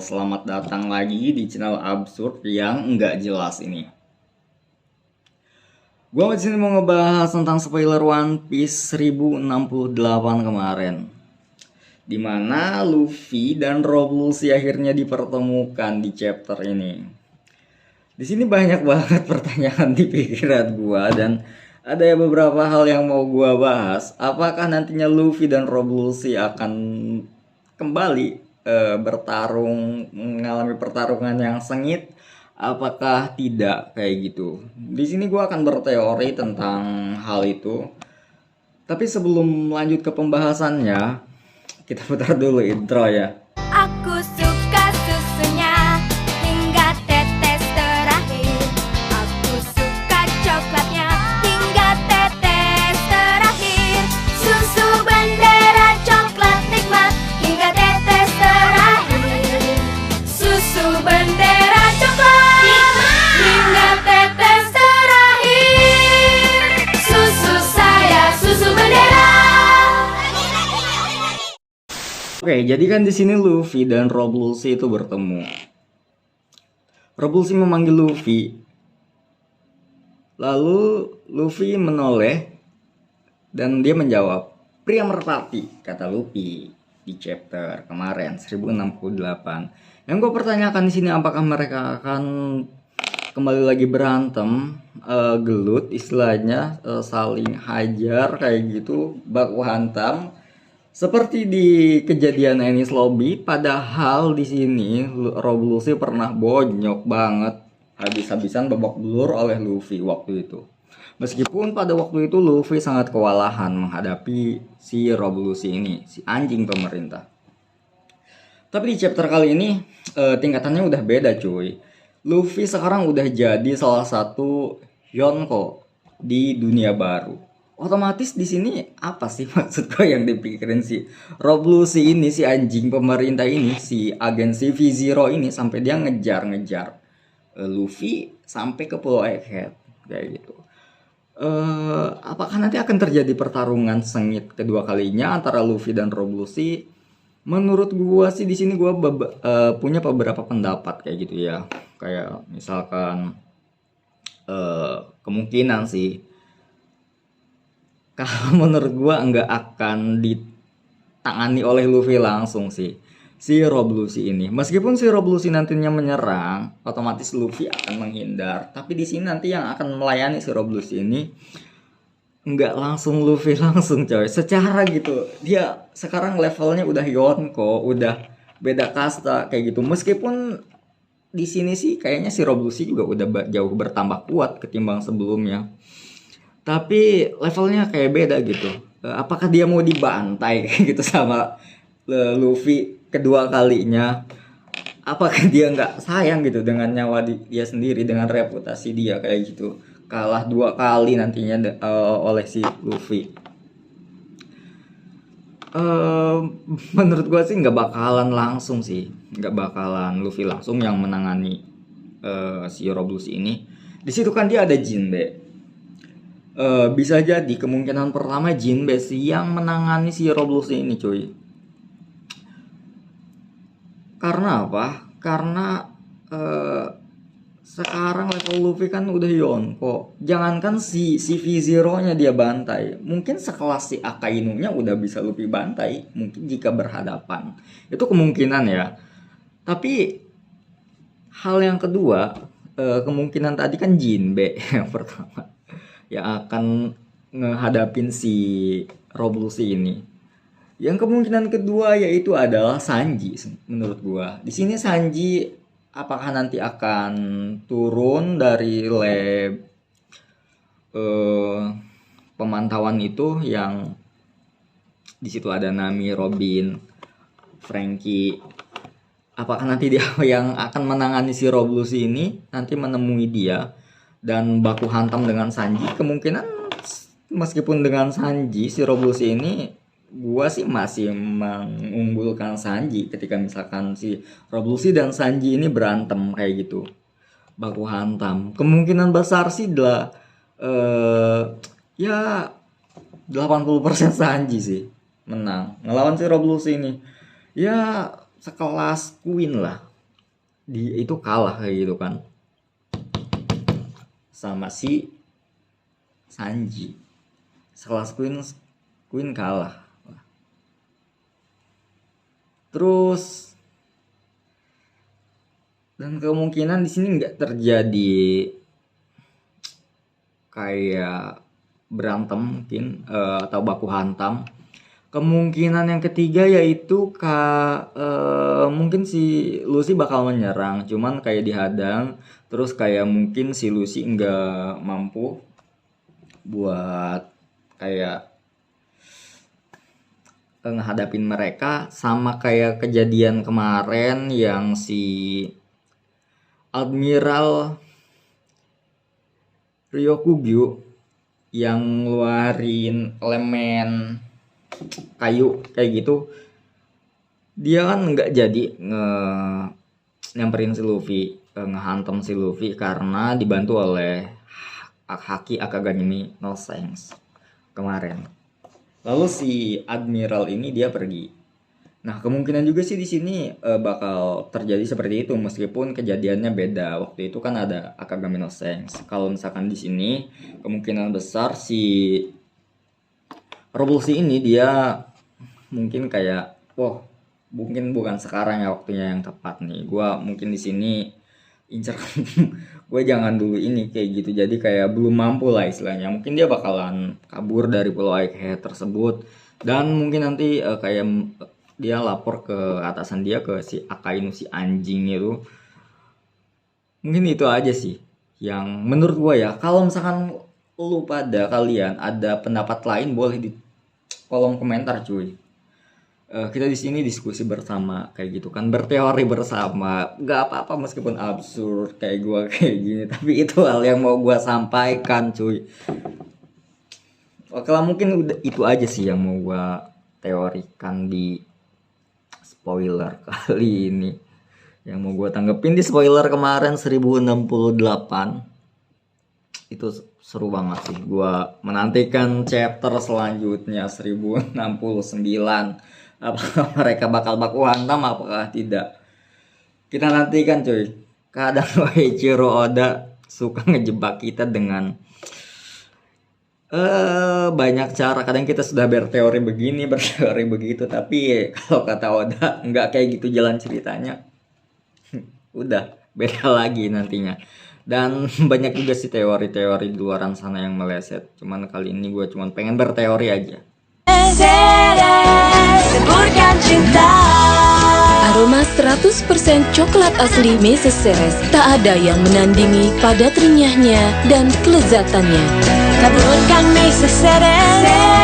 Selamat datang lagi di channel absurd yang nggak jelas ini. Gua di sini mau ngebahas tentang spoiler One Piece 1068 kemarin, dimana Luffy dan Rob Lucy akhirnya dipertemukan di chapter ini. Di sini banyak banget pertanyaan di pikiran gua dan ada beberapa hal yang mau gua bahas. Apakah nantinya Luffy dan Rob Lucy akan kembali bertarung, mengalami pertarungan yang sengit? Apakah tidak kayak gitu? Di sini gua akan berteori tentang hal itu. Tapi sebelum lanjut ke pembahasannya, kita putar dulu intro ya. Aku suka susunya hingga tetes terakhir. Aku suka coklatnya hingga tetes terakhir. Susu bendera coklat nikmat hingga tetes terakhir. Susu bendera coklat hingga tetes terakhir. Susu saya, susu bendera. Oke, jadi kan di sini Luffy dan Rob Lucy itu bertemu. Rob Lucy memanggil Luffy. Lalu Luffy menoleh dan dia menjawab, "Pria merpati," kata Luffy di chapter kemarin 1068. Yang gue pertanyakan di sini, apakah mereka akan kembali lagi berantem, gelut istilahnya, saling hajar kayak gitu, baku hantam seperti di kejadian Enies Lobby. Padahal di sini Rob Lucy pernah bonyok banget, habis-habisan babak belur oleh Luffy waktu itu. Meskipun pada waktu itu Luffy sangat kewalahan menghadapi si Rob Lucy ini, si anjing pemerintah. Tapi di chapter kali ini tingkatannya udah beda cuy. Luffy sekarang udah jadi salah satu Yonko di dunia baru. Otomatis di sini apa sih maksud gue yang dipikirin si Rob Lucy ini, si anjing pemerintah ini, si agen CV0 ini sampai dia ngejar-ngejar Luffy sampai ke Pulau Egghead kayak gitu. Apakah nanti akan terjadi pertarungan sengit kedua kalinya antara Luffy dan Rob Lucy? Menurut gua sih di sini gua punya beberapa pendapat kayak gitu ya. Kayak misalkan kemungkinan sih kalau menurut gua nggak akan ditangani oleh Luffy langsung sih si Rob Lucy ini. Meskipun si Rob Lucy nantinya menyerang, otomatis Luffy akan menghindar. Tapi di sini nanti yang akan melayani si Rob Lucy ini nggak langsung Luffy langsung coy. Secara gitu dia sekarang levelnya udah Yonko, udah beda kasta kayak gitu. Meskipun di sini sih kayaknya si Rob Lucy juga udah jauh bertambah kuat ketimbang sebelumnya. Tapi levelnya kayak beda gitu. Apakah dia mau dibantai kayak gitu sama Luffy kedua kalinya? Apakah dia nggak sayang gitu dengan nyawa dia sendiri, dengan reputasi dia kayak gitu? Kalah 2 kali nantinya oleh si Luffy. Menurut gua sih nggak bakalan langsung sih, nggak bakalan Luffy langsung yang menangani si Rob Lucy ini. Di situ kan dia ada Jinbe. Bisa jadi kemungkinan pertama Jinbe sih yang menangani si Rob Lucy ini cuy. Karena apa? Karena sekarang level Luffy kan udah Yonko. Jangankan si V0-nya dia bantai, mungkin sekelas si Akainu-nya udah bisa Luffy bantai. Mungkin jika berhadapan. Itu kemungkinan ya. Tapi hal yang kedua, kemungkinan tadi kan Jinbe yang pertama yang akan ngehadapin si Rob Lucy ini. Yang kemungkinan kedua yaitu adalah Sanji menurut gua. Di sini Sanji apakah nanti akan turun dari lab pemantauan itu yang di situ ada Nami, Robin, Frankie. Apakah nanti dia yang akan menangani si Rob Lucy ini, nanti menemui dia dan baku hantam dengan Sanji? Kemungkinan meskipun dengan Sanji si Rob Lucy ini gua sih masih mengunggulkan Sanji ketika misalkan si Rob Lucy dan Sanji ini berantem kayak gitu, baku hantam. Kemungkinan besar sih adalah ya 80% Sanji sih menang ngelawan si Rob Lucy ini. Ya sekelas Queen lah, dia itu kalah kayak gitu kan sama si Sanji. Sekelas Queen kalah. Terus dan kemungkinan di sini nggak terjadi kayak berantem mungkin atau baku hantam. Kemungkinan yang ketiga yaitu mungkin si Lucy bakal menyerang, cuman kayak dihadang, terus kayak mungkin si Lucy nggak mampu buat kayak ngehadapin mereka, sama kayak kejadian kemarin yang si Admiral Ryokugyu yang ngeluarin elemen kayu kayak gitu. Dia kan nggak jadi nyamperin si Luffy, ngehantam si Luffy karena dibantu oleh Haki Akagami no Sense kemarin. Lalu si Admiral ini dia pergi. Nah, kemungkinan juga sih di sini bakal terjadi seperti itu meskipun kejadiannya beda. Waktu itu kan ada Akagami no Sense. Kalau misalkan di sini kemungkinan besar si Revolusi ini dia mungkin kayak, mungkin bukan sekarang ya waktunya yang tepat nih. Gua mungkin di sini incer gue jangan dulu ini kayak gitu, jadi kayak belum mampu lah istilahnya. Mungkin dia bakalan kabur dari Pulau Egghead tersebut, dan mungkin nanti kayak dia lapor ke atasan dia, ke si Akainu, si anjing itu. Mungkin itu aja sih yang menurut gue ya. Kalau misalkan lu pada kalian ada pendapat lain boleh di kolom komentar cuy. Kita di sini diskusi bersama kayak gitu kan, berteori bersama, nggak apa-apa meskipun absurd kayak gue kayak gini, tapi itu hal yang mau gue sampaikan cuy. Oke lah, mungkin udah itu aja sih yang mau gue teorikan di spoiler kali ini, yang mau gue tanggepin di spoiler kemarin 1068. Itu seru banget sih, gue menantikan chapter selanjutnya 1069. Apakah mereka bakal baku hantam, apakah tidak, kita nantikan cuy. Kadang Eiichiro Oda suka ngejebak kita dengan banyak cara. Kadang kita sudah berteori begini, berteori begitu, tapi kalau kata Oda nggak kayak gitu jalan ceritanya. Udah beda lagi nantinya. Dan banyak juga sih teori-teori di luaran sana yang meleset. Cuman kali ini gue cuman pengen berteori aja. Seburkan cinta. Aroma 100% coklat asli Mrs. Ceres, tak ada yang menandingi padat renyahnya dan kelezatannya. Taburkan Mrs. Ceres.